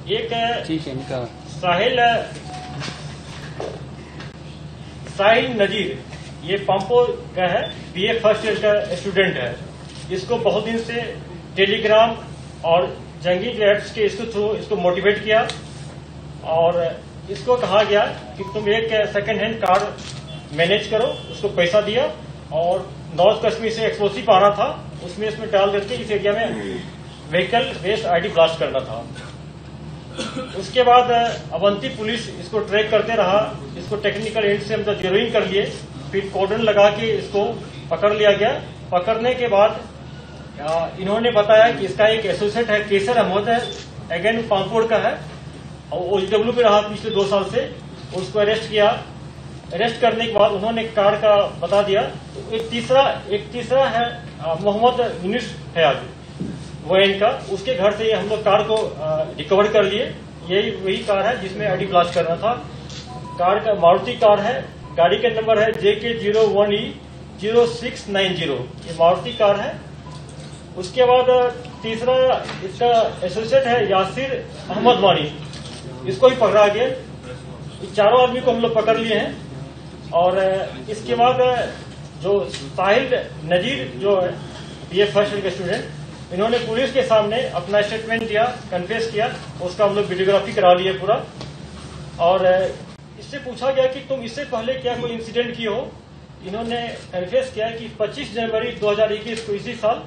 एक साहिल नजीर, ये पाम्पोर का है, बीए फर्स्ट ईयर का स्टूडेंट है। इसको बहुत दिन से टेलीग्राम और जंगी जो एप्स के इसके थ्रू इसको मोटिवेट किया और इसको कहा गया कि तुम एक सेकंड हैंड कार मैनेज करो। उसको पैसा दिया और नॉर्थ कश्मीर से एक्सप्लोसिव आ रहा था, उसमें इसमें डाल करके इस एरिया में व्हीकल बेस्ड आईडी ब्लास्ट करना था। उसके बाद अवंती पुलिस इसको ट्रैक करते रहा, इसको टेक्निकल एंड से मतलब जीरोइंग कर लिए, फिर कॉर्डन लगा के इसको पकड़ लिया गया। पकड़ने के बाद इन्होंने बताया कि इसका एक एसोसिएट है, केसर अहमद है, अगेन पामपोर का है और ओजीडब्ल्यू पे रहा पिछले 2 साल से। उसको अरेस्ट किया। अरेस्ट करने के बाद उन्होंने कार का बता दिया। तो एक तीसरा है मोहम्मद मुनिश फयाज, वो इनका, उसके घर से हम लोग कार को रिकवर कर लिए। यही वही कार है जिसमें आईडी ब्लास्ट करना था। कार का मारुति कार है, गाड़ी का नंबर है JK01E0690, ये मारुति कार है। उसके बाद तीसरा इसका एसोसिएट है यासिर अहमद वानी, इसको भी पकड़ा गया। चारों आदमी को हम लोग पकड़ लिए हैं। और इसके बाद जो साहिल नजीर जो है बीए फर्स्ट ईयर के स्टूडेंट, इन्होंने पुलिस के सामने अपना स्टेटमेंट दिया, कन्फेस किया। उसका हम लोग वीडियोग्राफी करा लिए पूरा। और इससे पूछा गया कि तुम इससे पहले क्या कोई इंसिडेंट किए हो। इन्होंने कन्फेस किया कि 25 जनवरी 2021 को इसी साल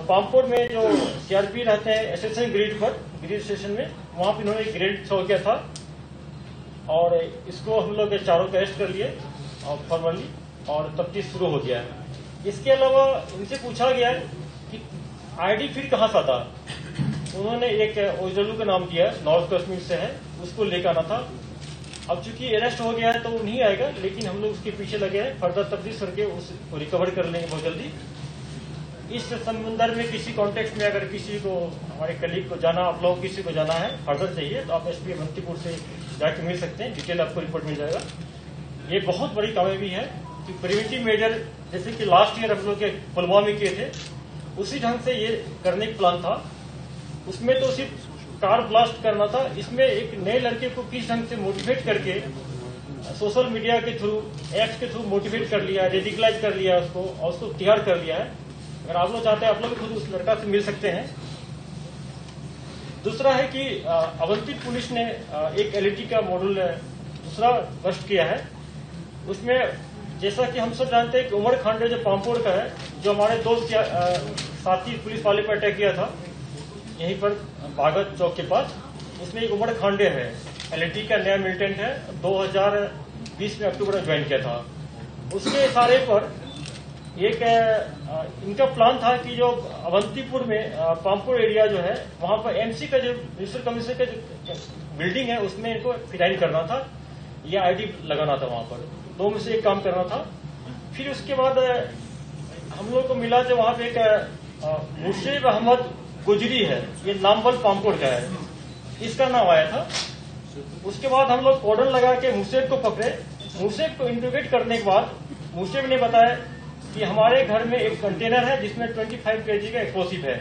पामपोर में जो सीआरपी रहते हैं स्टेशन ग्रिड स्टेशन में, वहां पर इन्होंने ग्रेड थ्रो किया था और इसको हम लोग चारों को अरेस्ट कर लिए और फॉर्मली, और तफ्तीश शुरू हो गया है। इसके अलावा इनसे पूछा गया कि आईडी फिर कहां से था। उन्होंने एक ओजीडब्ल्यू का नाम दिया, नॉर्थ कश्मीर से है, उसको लेकर आना था। अब चूंकि अरेस्ट हो गया है तो वो नहीं आएगा, लेकिन हम लोग उसके पीछे लगे हैं, फर्दर तफ्तीश करके उसको रिकवर कर लेंगे बहुत जल्दी। इस संदर्भ में किसी कॉन्टेक्स्ट में अगर किसी को, हमारे कलीग को जाना, आप लोग किसी को जाना है, फर्दर चाहिए, तो आप एसपी अवंतीपुर से जाके मिल सकते हैं, डिटेल आपको रिपोर्ट मिल जाएगा। ये बहुत बड़ी कामयाबी है कि प्रिवेंटिव मेजर जैसे कि लास्ट ईयर हम लोग के पुलवामा में किए थे, उसी ढंग से ये करने का प्लान था। उसमें तो सिर्फ कार ब्लास्ट करना था, इसमें एक नए लड़के को किस ढंग से मोटिवेट करके सोशल मीडिया के थ्रू, एप्स के थ्रू मोटिवेट कर लिया, रेडिकलाइज कर लिया उसको और उसको तैयार कर लिया है। अगर आप लोग चाहते हैं, आप लोग खुद उस लड़का से मिल सकते हैं। दूसरा है कि अवंती पुलिस ने एक एलईडी का मॉड्यूल दूसरा बस्ट किया है। उसमें जैसा कि हम सब जानते हैं कि उमर खांडे जो पामपोर का है, जो हमारे 2 साथी पुलिस वाले पर अटैक किया था यहीं पर भागत चौक के पास, उसमें एक उमर खांडे है, एलईडी का नया मिलिटेंट है, 2020 में अक्टूबर में ज्वाइन किया था। उसके इशारे पर एक इनका प्लान था कि जो अवंतीपुर में पामपुर एरिया जो है, वहां पर एमसी का जो म्यूनिसिपल कमिश्नर का जो बिल्डिंग है, उसमें इनको फिराइन करना था, ये आईडी लगाना था। वहां पर 2 में से एक काम करना था। फिर उसके बाद हम लोग को मिला जो वहां पे एक मुर्शिद अहमद गुजरी है, ये नामबल पामपुर का है, इसका नाम आया था। उसके बाद हम लोग कॉर्डन लगा के मुर्शिद को पकड़े। मुर्शिद को इंटरोगेट करने के बाद मुर्शिद ने बताया कि हमारे घर में एक कंटेनर है जिसमें 25 kg का एक्सप्लोसिव है।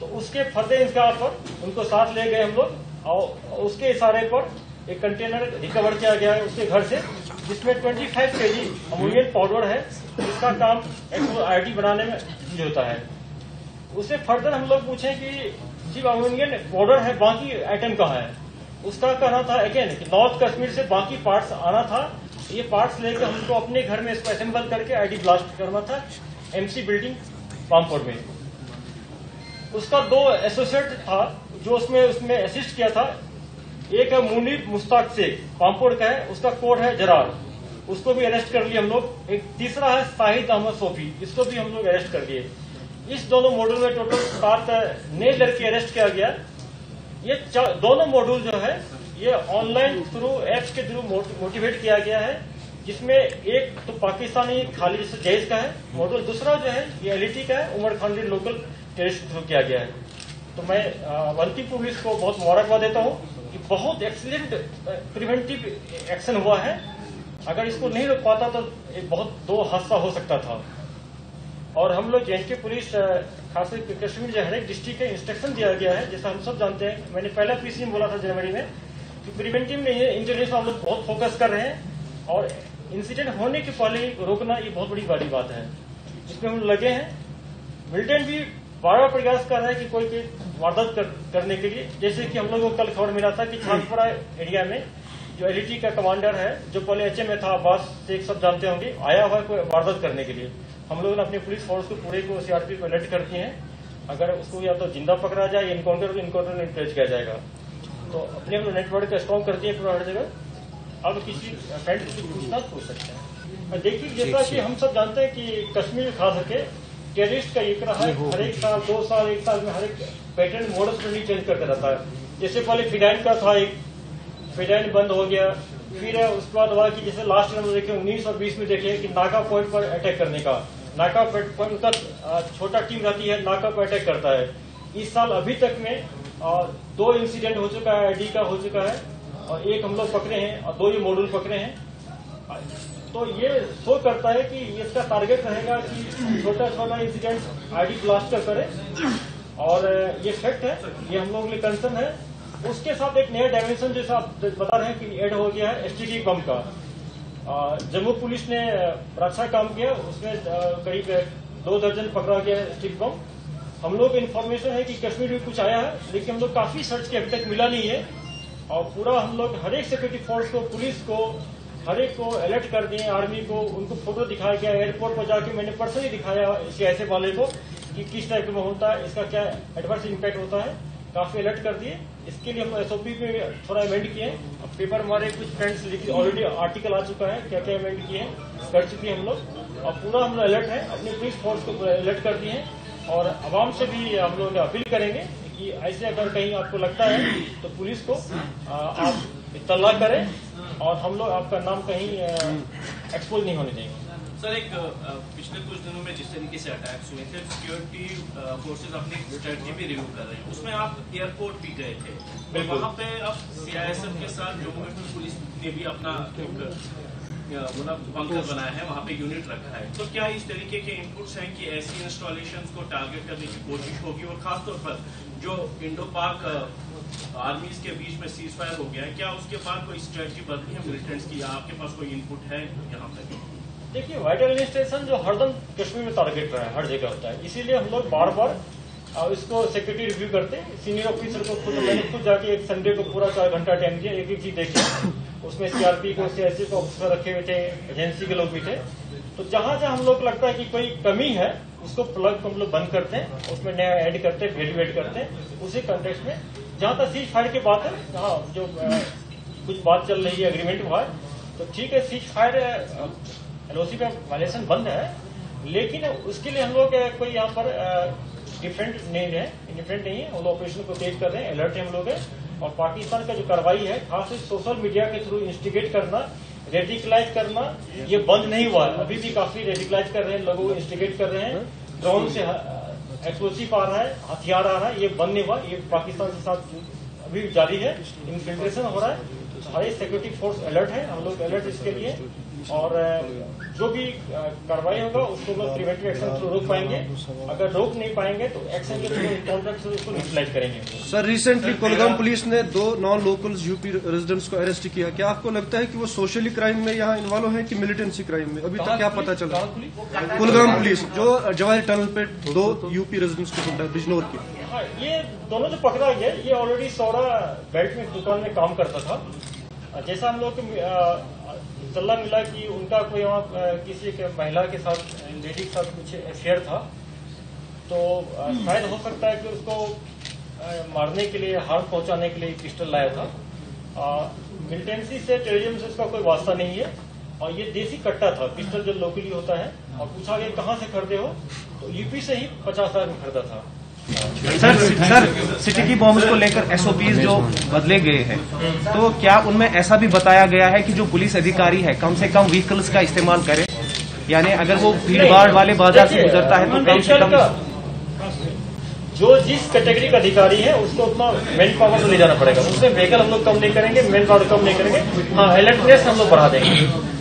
तो उसके फर्दर इंतजार पर उनको साथ ले गए हम लोग और उसके इशारे पर एक कंटेनर रिकवर किया गया है उसके घर से, जिसमें 25 kg अमोनियम पाउडर है, जिसका काम आईडी बनाने में यूज होता है। उससे फर्दर हम लोग पूछे कि सिर्फ अमोनियम पाउडर है, बाकी आइटम कहाँ है। उसका कहना था अगेन कि नॉर्थ कश्मीर से बाकी पार्ट्स आना था, ये पार्ट्स लेकर हमको अपने घर में इसको असेंबल करके आईडी ब्लास्ट करना था एमसी बिल्डिंग पामपोर में। उसका 2 एसोसिएट था जो उसमें असिस्ट किया था। एक है मुनीब मुश्ताक शेख, पामपोर का है, उसका कोड है जरार, उसको भी अरेस्ट कर लिए हम लोग। एक तीसरा है शाहिद अहमद सोफी, इसको भी हम लोग अरेस्ट कर लिए। इस दोनों मॉड्यूल में टोटल 7 नए लड़के अरेस्ट किया गया। ये दोनों मॉड्यूल जो है ये ऑनलाइन थ्रू एप्स के थ्रू मोटिवेट किया गया है, जिसमें एक तो पाकिस्तानी खालिद जैश का है मॉडल, दूसरा जो है ये एलईटी का है, Umar Khande local terrorist through किया गया है। तो मैं अवंती पुलिस को बहुत मुबारकबाद देता हूँ कि बहुत एक्सीलेंट प्रिवेंटिव एक्शन हुआ है। अगर इसको नहीं रोक पाता तो एक बहुत 2 हादसा हो सकता था। और हम लोग जेएनके पुलिस खासकर कश्मीर जो हर एक डिस्ट्रिक्ट का इंस्ट्रक्शन दिया गया है। जैसा हम सब जानते हैं, मैंने पहला पीसी में बोला था जनवरी में कि प्रिवेंटिव में इंटेलिजेंस हम लोग बहुत फोकस कर रहे हैं और इंसिडेंट होने के पहले रोकना ये बहुत बड़ी बात है। इसमें हम लगे हैं। मिलिटेंट भी बार प्रयास कर रहा है कि कोई वारदात करने के लिए। जैसे कि हम लोगों को कल खबर मिला था कि छानपुरा एरिया में जो एलईटी का कमांडर है, जो पहले एचएम में था, अब्बास शेख सब जानते होंगे, आया हुआ है कोई वारदात करने के लिए। हम लोगों ने अपने पुलिस फोर्स को पूरे को सीआरपी को अलर्ट कर दिए हैं। अगर उसको या तो जिंदा पकड़ा जाए या इनकाउंटर में पेश किया जाएगा। तो अपने हम नेटवर्क का स्ट्रॉन्ग कर दिए पूरा हर जगह। अब किसी फ्रेंड की पूछना पूछ सकते हैं। देखिए, जैसा कि हम सब जानते हैं कि कश्मीर खास करके टेररिस्ट का एक रहा है, हर एक साल 2 साल 1 साल में हर एक पैटर्न मॉडल नहीं चेंज करते रहता है। जैसे पहले फिडाइन का था, एक फिडाइन बंद हो गया, फिर उसके बाद हुआ कि जैसे लास्ट ईयर में देखे 19 और 20 में देखे कि नाका पॉइंट पर अटैक करने का, नाका पॉइंट का छोटा टीम रहती है, नाका पर अटैक करता है। इस साल अभी तक में 2 इंसिडेंट हो चुका है, आईडी का हो चुका है और 1 हम लोग पकड़े हैं और 2 ये मॉड्यूल पकड़े हैं। तो ये शो करता है कि इसका टारगेट रहेगा कि छोटा छोटा इंसिडेंट आईडी ब्लास्ट का करे और ये फैक्ट है, ये हम लोगों के लिए कंसर्न है। उसके साथ एक नया डायमेंशन जैसा आप बता रहे हैं कि ऐड हो गया है एसटीडी बम का। जम्मू पुलिस ने अच्छा काम किया, उसमें करीब 2 दर्जन पकड़ा गया एसटीडी बम। हम लोग इन्फॉर्मेशन है कि कश्मीर में कुछ आया है, लेकिन हम लोग काफी सर्च के अभी तक मिला नहीं है और पूरा हम लोग हर एक सिक्योरिटी फोर्स को, पुलिस को, हर एक को अलर्ट कर दिए, आर्मी को, उनको फोटो दिखाया गया। एयरपोर्ट पर जाके मैंने पर्सनली दिखाया ऐसे वाले को कि किस टाइप में होता है, इसका क्या एडवर्स इम्पैक्ट होता है। काफी अलर्ट कर दिए। इसके लिए हम एसओपी में थोड़ा अमेंड किए हैं। पेपर हमारे कुछ फ्रेंड्स लिखे, ऑलरेडी आर्टिकल आ चुका है, क्या क्या अमेंड किए हैं, कर चुके हैं हम लोग और पूरा हम लोग अलर्ट है। अपने पुलिस फोर्स को अलर्ट कर दिए हैं और आवाम से भी हम लोग अपील करेंगे कि ऐसे अगर कहीं आपको लगता है तो पुलिस को आप इत्तला करें और हम लोग आपका नाम कहीं एक्सपोज नहीं होने देंगे। सर, एक पिछले कुछ दिनों में जिस तरीके से अटैक्स हुए थे, सिक्योरिटी फोर्सेज अपनी स्ट्रेटजी भी रिव्यू कर रहे हैं, उसमें आप एयरपोर्ट भी गए थे। वहाँ पे अब सीआईएसएफ के साथ जम्मू कश्मीर पुलिस ने भी अपना बंकर बनाया है, वहाँ पे यूनिट रखा है। तो क्या इस तरीके के इनपुट्स हैं कि ऐसी इंस्टॉलेशंस को टारगेट करने की कोशिश होगी और खासतौर पर जो इंडो पाक आर्मीज के बीच में सीज फायर हो गया है, क्या उसके बाद कोई स्ट्रेटजी बदली है मिलिटेंट्स की या आपके पास कोई इनपुट है यहाँ पे? देखिए, वाइटल एडमिनिस्ट्रेशन जो हरदम कश्मीर में टारगेट रहा है, हर जगह होता है, इसीलिए हम लोग बार बार इसको सिक्योरिटी रिव्यू करते हैं। सीनियर ऑफिसर को खुद मैंने खुद जाके एक संडे को पूरा 4 घंटा टाइम दिया, एक चीज देखे। उसमें सीआरपी को, सीआईसी को ऑफिसर रखे हुए थे, एजेंसी के लोग भी थे। तो जहां जहां हम लोग लगता है कि कोई कमी है, उसको प्लग को हम लोग बंद करते हैं, उसमें नया ऐड करते हैं, वैल्यू ऐड करते हैं। उसी कंटेक्स्ट में जहां तक सीज फायर की बात है, जहाँ जो कुछ बात चल रही है, एग्रीमेंट हुआ है, तो ठीक है, सीज फायर एलओसी का वायलेशन बंद है, लेकिन उसके लिए हम लोग कोई यहाँ पर डिफरेंट नहीं है, इंडिफरेंट नहीं है। हम लोग ऑपरेशन को तेज कर रहे हैं, अलर्ट है हम लोग हैं। और पाकिस्तान का जो कार्रवाई है, खासकर सोशल मीडिया के थ्रू इंस्टिगेट करना, रेडिकलाइज करना, ये बंद नहीं हुआ है। अभी भी काफी रेडिकलाइज कर रहे हैं, लोगों को इंस्टिगेट कर रहे हैं, ड्रोन से एक्सप्लोसिव आ रहा है, हथियार आ रहा है, ये बंद नहीं हुआ। ये पाकिस्तान के साथ अभी जारी है, इन्फिल्ट्रेशन हो रहा है। हमारी सिक्योरिटी फोर्स अलर्ट है, हम लोग अलर्ट इसके लिए। और जो भी कार्रवाई होगा उसको हम लोग प्रिवेंटिव एक्शन थ्रू रोक पाएंगे। अगर रोक नहीं पाएंगे तो एक्शन के थ्रू कॉन्ट्रैक्ट से उसको न्यूट्रलाइज करेंगे। सर, रिसेंटली कुलगाम पुलिस ने 2 नॉन लोकल्स यूपी रेजिडेंट्स को अरेस्ट किया। क्या आपको लगता है कि वो सोशली क्राइम में यहाँ इन्वॉल्व है कि मिलिटेंसी क्राइम में? अभी तक क्या पता चला? कुलगाम पुलिस जो जवाहर टनल पे 2 यूपी रेजिडेंट्स को पकड़ा, बिजनौर की। हाँ, ये दोनों जो पकड़ा गया, ये ऑलरेडी सौरा बेल्ट में दुकान में काम करता था। जैसा हम लोग इत्तला मिला कि उनका कोई वहाँ किसी के महिला के साथ, लेडी के साथ कुछ अफेयर था, तो शायद हो सकता है कि उसको मारने के लिए, हार्म पहुंचाने के लिए पिस्टल लाया था। मिलिटेंसी से, टेररिज्म से उसका कोई वास्ता नहीं है और ये देसी कट्टा था। पिस्टल जो लोकली होता है, और पूछा गया कहाँ से खरीदे हो, तो यूपी से ही 50,000 में खरीदा था। सर, सिटी की बॉम्ब्स को लेकर एसओपीज जो बदले गए हैं, तो क्या उनमें ऐसा भी बताया गया है कि जो पुलिस अधिकारी है कम से कम व्हीकल्स का इस्तेमाल करे? यानी अगर वो भीड़ भाड़ वाले बाजार से गुजरता है तो कम से कम जो जिस कैटेगरी का अधिकारी है उसको उतना मैन पावर तो ले जाना पड़ेगा। उसमें व्हीकल हम लोग कम नहीं करेंगे, मैन पावर कम नहीं करेंगे। हाँ, अलर्टनेस हम लोग बढ़ा देंगे।